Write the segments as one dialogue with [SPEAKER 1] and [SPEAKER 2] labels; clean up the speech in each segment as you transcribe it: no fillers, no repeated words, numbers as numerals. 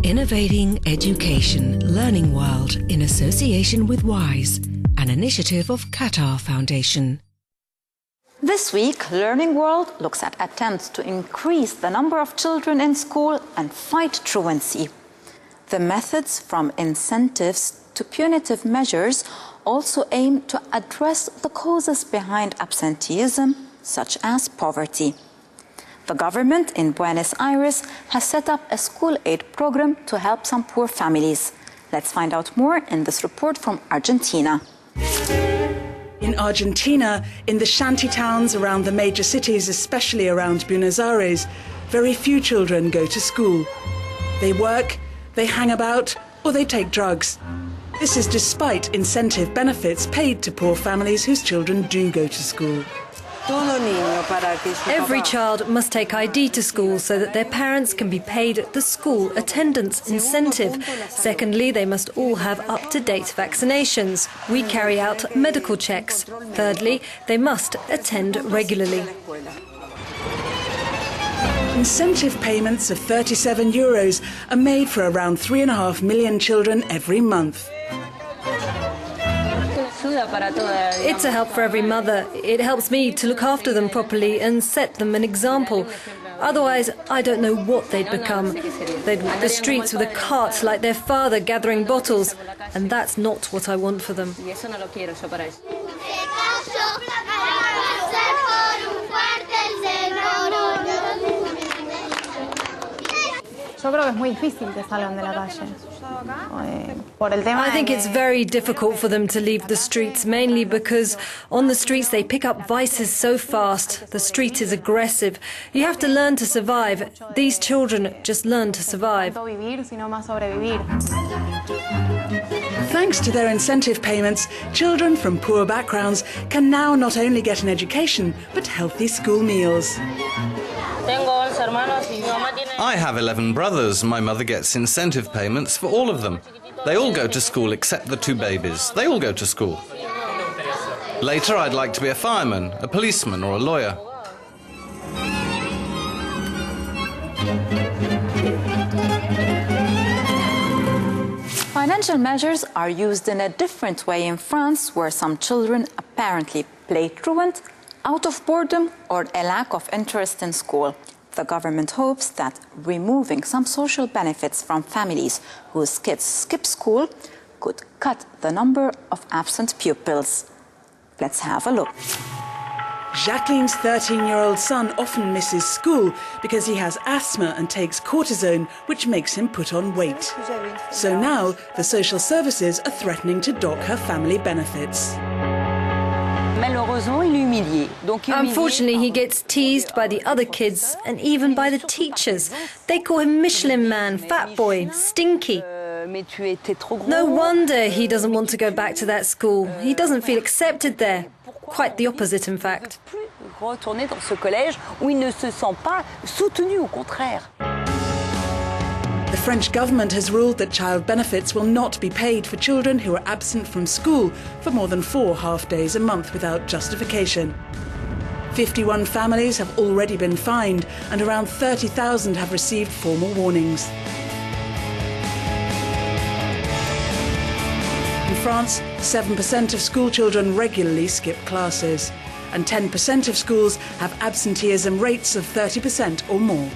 [SPEAKER 1] Innovating Education Learning World in association with WISE, an initiative of Qatar Foundation.
[SPEAKER 2] This week, Learning World looks at attempts to increase the number of children in school and fight truancy. The methods from incentives to punitive measures also aim to address the causes behind absenteeism, such as poverty. The government in Buenos Aires has set up a school aid program to help some poor families. Let's find out more in this report from Argentina.
[SPEAKER 3] In Argentina, in the shanty towns around the major cities, especially around Buenos Aires, very few children go to school. They work, they hang about, or they take drugs. This is despite incentive benefits paid to poor families whose children do go to school.
[SPEAKER 4] Every child must take ID to school so that their parents can be paid the school attendance incentive. Secondly, they must all have up-to-date vaccinations. We carry out medical checks. Thirdly, they must attend regularly.
[SPEAKER 3] Incentive payments of €37 are made for around 3.5 million children every month.
[SPEAKER 4] It's a help for every mother. It helps me to look after them properly and set them an example. Otherwise, I don't know what they'd become. They'd walk the streets with a cart like their father gathering bottles, and that's not what I want for them. I think it's very difficult for them to leave the streets, mainly because on the streets they pick up vices so fast. The street is aggressive. You have to learn to survive. These children just learn to survive.
[SPEAKER 3] Thanks to their incentive payments, children from poor backgrounds can now not only get an education, but healthy school meals.
[SPEAKER 5] I have 11 brothers. My mother gets incentive payments for all of them. They all go to school except the 2 babies. They all go to school. Later, I'd like to be a fireman, a policeman, or a lawyer.
[SPEAKER 2] Financial measures are used in a different way in France, where some children apparently play truant out of boredom or a lack of interest in school. The government hopes that removing some social benefits from families whose kids skip school could cut the number of absent pupils. Let's have a look.
[SPEAKER 3] Jacqueline's 13-year-old son often misses school because he has asthma and takes cortisone, which makes him put on weight. So now the social services are threatening to dock her family benefits.
[SPEAKER 4] Unfortunately, he gets teased by the other kids and even by the teachers. They call him Michelin Man, fat boy, stinky. No wonder he doesn't want to go back to that school. He doesn't feel accepted there. Quite the opposite, in fact.
[SPEAKER 3] The French government has ruled that child benefits will not be paid for children who are absent from school for more than 4 half-days a month without justification. 51 families have already been fined and around 30,000 have received formal warnings. In France, 7% of school children regularly skip classes, and 10% of schools have absenteeism rates of 30% or more.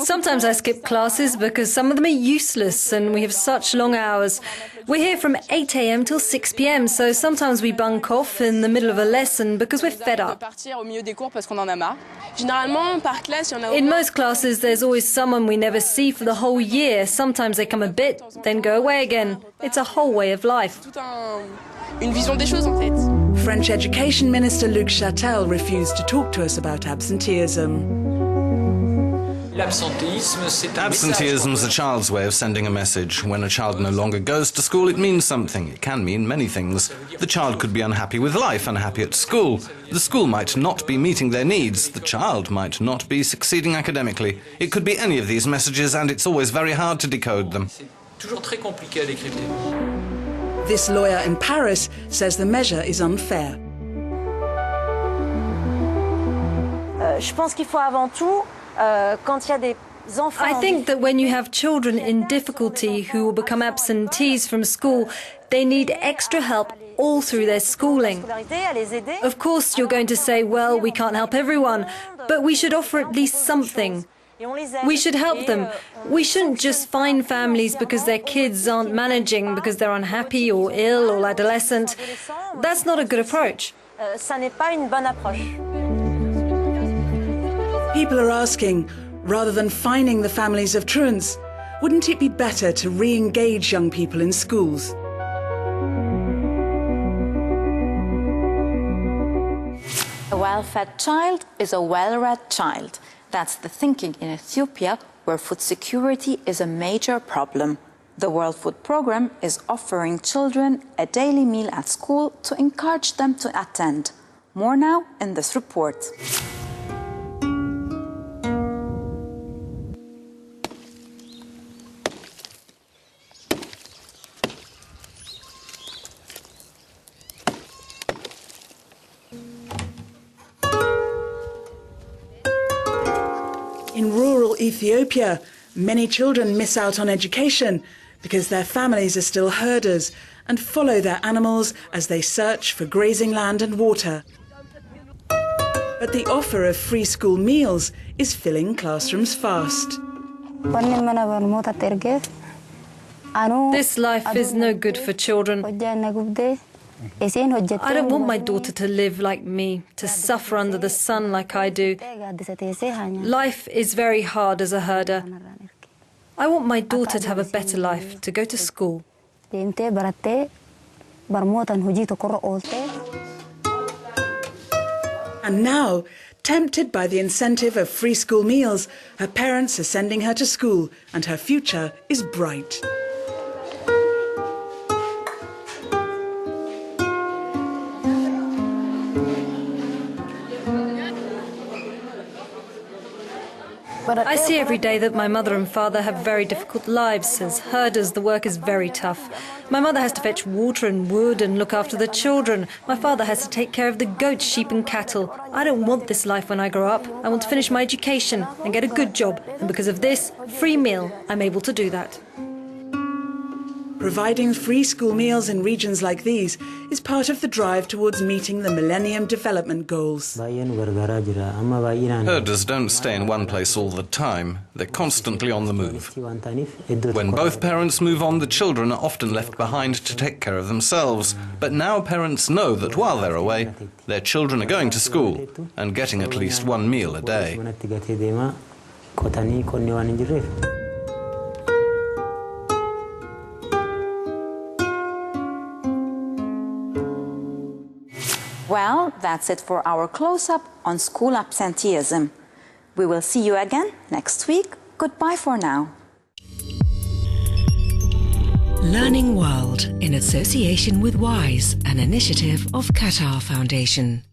[SPEAKER 4] Sometimes I skip classes because some of them are useless and we have such long hours. We're here from 8 a.m. till 6 p.m, so sometimes we bunk off in the middle of a lesson because we're fed up. In most classes, there's always someone we never see for the whole year. Sometimes they come a bit, then go away again. It's a whole way of life.
[SPEAKER 3] French Education Minister Luc Chatel refused to talk to us about absenteeism.
[SPEAKER 5] Absenteeism is a child's way of sending a message. When a child no longer goes to school, it means something. It can mean many things. The child could be unhappy with life, unhappy at school. The school might not be meeting their needs. The child might not be succeeding academically. It could be any of these messages, and it's always very hard to decode them.
[SPEAKER 3] This lawyer in Paris says the measure is unfair.
[SPEAKER 6] Je pense qu'il faut avant tout, quand il y a des
[SPEAKER 4] I think that when you have children in difficulty who will become absentees from school, they need extra help all through their schooling. Of course, you're going to say, well, we can't help everyone, but we should offer at least something. We should help them. We shouldn't just fine families because their kids aren't managing, because they're unhappy or ill or adolescent. That's not a good approach.
[SPEAKER 3] People are asking, rather than fining the families of truants, wouldn't it be better to re-engage young people in schools?
[SPEAKER 2] A well-fed child is a well-read child. That's the thinking in Ethiopia, where food security is a major problem. The World Food Programme is offering children a daily meal at school to encourage them to attend. More now in this report.
[SPEAKER 3] In rural Ethiopia, many children miss out on education because their families are still herders and follow their animals as they search for grazing land and water. But the offer of free school meals is filling classrooms fast.
[SPEAKER 4] This life is no good for children. I don't want my daughter to live like me, to suffer under the sun like I do. Life is very hard as a herder. I want my daughter to have a better life, to go to school.
[SPEAKER 3] And now, tempted by the incentive of free school meals, her parents are sending her to school and her future is bright.
[SPEAKER 4] I see every day that my mother and father have very difficult lives. As herders, the work is very tough. My mother has to fetch water and wood and look after the children. My father has to take care of the goats, sheep and cattle. I don't want this life when I grow up. I want to finish my education and get a good job. And because of this free meal, I'm able to do that.
[SPEAKER 3] Providing free school meals in regions like these is part of the drive towards meeting the Millennium Development Goals.
[SPEAKER 5] Herders don't stay in one place all the time. They're constantly on the move. When both parents move on, the children are often left behind to take care of themselves. But now parents know that while they're away, their children are going to school and getting at least one meal a day.
[SPEAKER 2] Well, that's it for our close-up on school absenteeism. We will see you again next week. Goodbye for now.
[SPEAKER 1] Learning World in association with WISE, an initiative of Qatar Foundation.